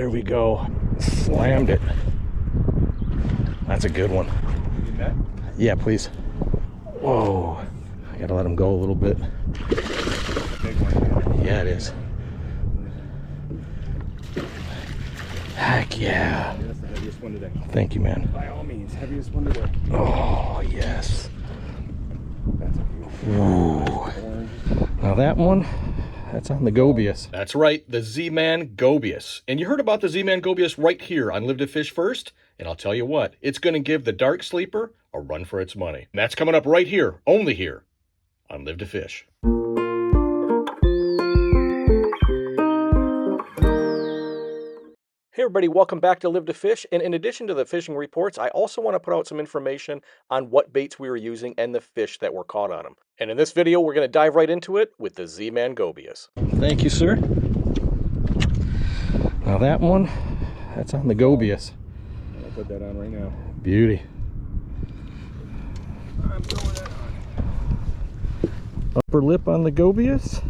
there we go. Slammed it. That's a good one. Yeah, please. Whoa. I gotta let him go a little bit. Yeah, it is. Heck yeah. That's the heaviest one today. Thank you, man. By all means, heaviest one today. Oh, yes. That's a beautiful. Ooh. Now that one, that's on the Gobius. That's right, the ZMan GOBIUS. And you heard about the ZMan GOBIUS right here on Live to Fish First. And I'll tell you what, it's going to give the Dark Sleeper a run for its money. And that's coming up right here, only here on Live to Fish. Hey everybody, welcome back to Live to Fish, and in addition to the fishing reports, I also want to put out some information on what baits we were using and the fish that were caught on them. And in this video, we're going to dive right into it with the ZMan GOBIUS. Thank you, sir. Now that one, that's on the Gobius. I'll put that on right now. Beauty. I'm throwing that on. Upper lip on the Gobius.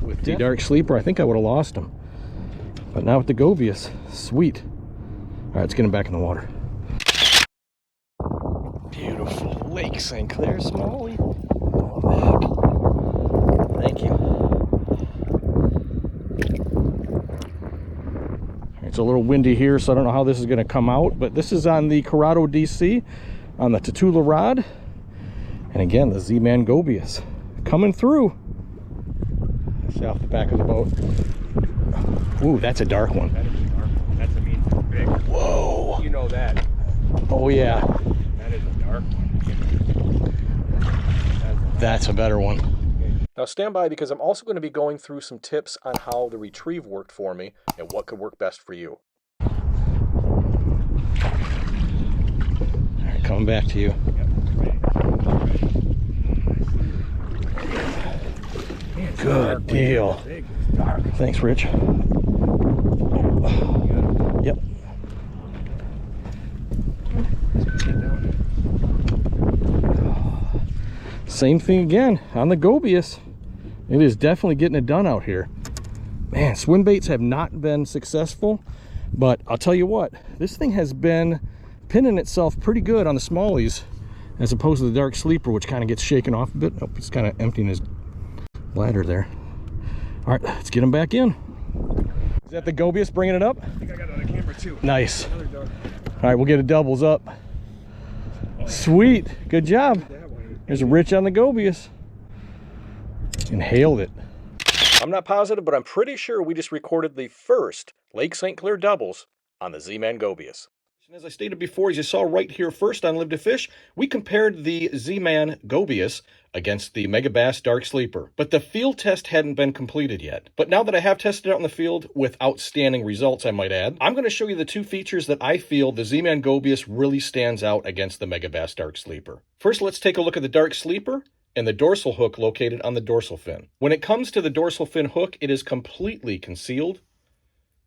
With the Dark Sleeper, I think I would have lost him. But now with the Gobius, sweet. All right, let's get him back in the water. Beautiful Lake St Clair smallie. Oh, thank you. It's a little windy here, so I don't know how this is going to come out, but this is on the Corrado DC on the Tatula rod. And again, the ZMan GOBIUS coming through. See off the back of the boat. Ooh, that's a dark one. That is a dark one. That's a mean big. Whoa. You know that. Oh, yeah. That is a dark one. That's a better one. Now stand by, because I'm also going to be going through some tips on how the retrieve worked for me and what could work best for you. All right, coming back to you. Yep. Good deal. Big. Dark. Thanks, Rich. Yep. Same thing again on the Gobius. It is definitely getting it done out here. Man, swim baits have not been successful, but I'll tell you what, this thing has been pinning itself pretty good on the smallies as opposed to the Dark Sleeper, which kind of gets shaken off a bit. Oh, it's kind of emptying his bladder there. All right, let's get him back in. Is that the Gobius bringing it up? I think I got it on the camera too. Nice. Another dark. All right, we'll get a doubles up. Sweet, good job. There's a Rich on the Gobius. Inhaled it. I'm not positive, but I'm pretty sure we just recorded the first Lake St Clair doubles on the ZMan GOBIUS. As I stated before, as you saw right here first on Live to Fish, we compared the ZMan GOBIUS against the Megabass Dark Sleeper. But the field test hadn't been completed yet. But now that I have tested it out in the field with outstanding results, I might add, I'm going to show you the two features that I feel the ZMan GOBIUS really stands out against the Megabass Dark Sleeper. First, let's take a look at the Dark Sleeper and the dorsal hook located on the dorsal fin. When it comes to the dorsal fin hook, it is completely concealed,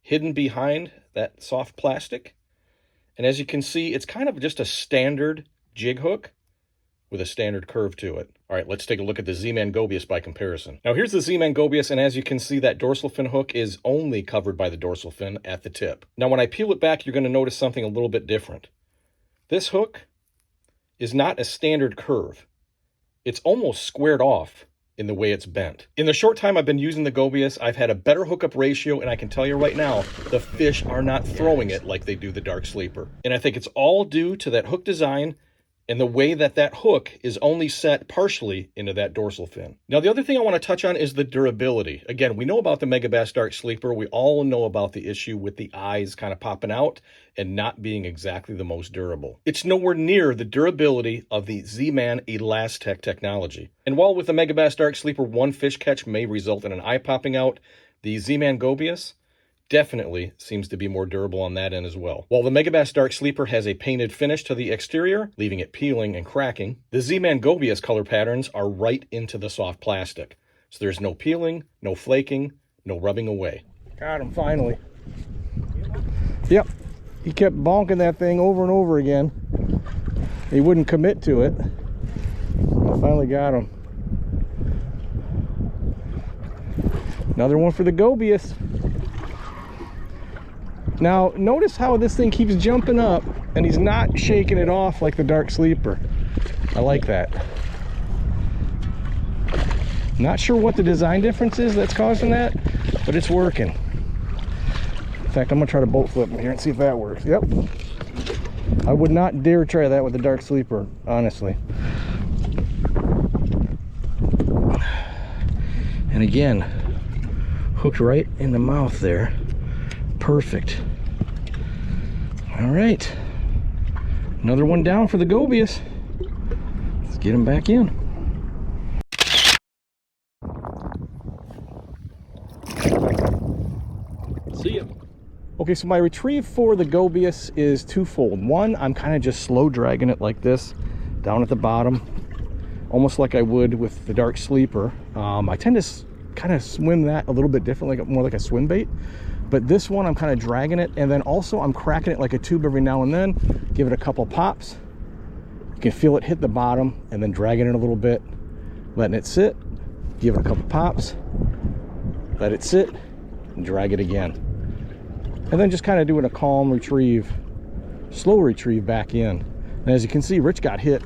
hidden behind that soft plastic. And as you can see, it's kind of just a standard jig hook with a standard curve to it. All right, let's take a look at the ZMan GOBIUS by comparison. Now here's the ZMan GOBIUS, and as you can see, that dorsal fin hook is only covered by the dorsal fin at the tip. Now when I peel it back, you're going to notice something a little bit different. This hook is not a standard curve. It's almost squared off in the way it's bent. In the short time I've been using the GOBIUS, I've had a better hookup ratio, and I can tell you right now, the fish are not throwing it like they do the Dark Sleeper. And I think it's all due to that hook design and the way that that hook is only set partially into that dorsal fin. Now, the other thing I want to touch on is the durability. Again, we know about the Megabass Dark Sleeper. We all know about the issue with the eyes kind of popping out and not being exactly the most durable. It's nowhere near the durability of the ZMan Elastec technology. And while with the Megabass Dark Sleeper, one fish catch may result in an eye popping out, the ZMan GOBIUS definitely seems to be more durable on that end as well. While the Megabass Dark Sleeper has a painted finish to the exterior, leaving it peeling and cracking, the ZMan GOBIUS color patterns are right into the soft plastic. So there's no peeling, no flaking, no rubbing away. Got him finally. Yep, he kept bonking that thing over and over again. He wouldn't commit to it. I finally got him. Another one for the Gobius. Now, notice how this thing keeps jumping up and he's not shaking it off like the Dark Sleeper. I like that. Not sure what the design difference is that's causing that, but it's working. In fact, I'm gonna try to boat flip him here and see if that works. Yep. I would not dare try that with the Dark Sleeper, honestly. And again, hooked right in the mouth there. Perfect. All right. Another one down for the Gobius. Let's get him back in. See ya. Okay, so my retrieve for the Gobius is twofold. One, I'm kind of just slow dragging it like this, down at the bottom, almost like I would with the Dark Sleeper. I tend to kind of swim that a little bit different, like more like a swim bait. But this one, I'm kind of dragging it, and then also I'm cracking it like a tube every now and then. Give it a couple pops. You can feel it hit the bottom, and then dragging it a little bit, letting it sit. Give it a couple pops, let it sit, and drag it again. And then just kind of doing a calm retrieve, slow retrieve back in. And as you can see, Rich got hit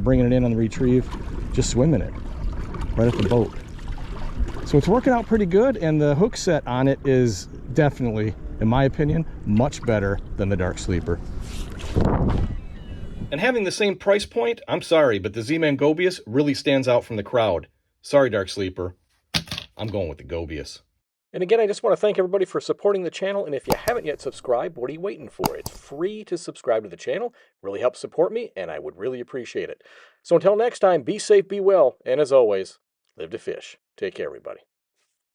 bringing it in on the retrieve, just swimming it right at the boat. So it's working out pretty good, and the hook set on it is definitely, in my opinion, much better than the Dark Sleeper. And having the same price point, I'm sorry, but the ZMan GOBIUS really stands out from the crowd. Sorry, Dark Sleeper. I'm going with the GOBIUS. And again, I just want to thank everybody for supporting the channel. And if you haven't yet subscribed, what are you waiting for? It's free to subscribe to the channel. Really helps support me, and I would really appreciate it. So until next time, be safe, be well, and as always, live to fish. Take care, everybody.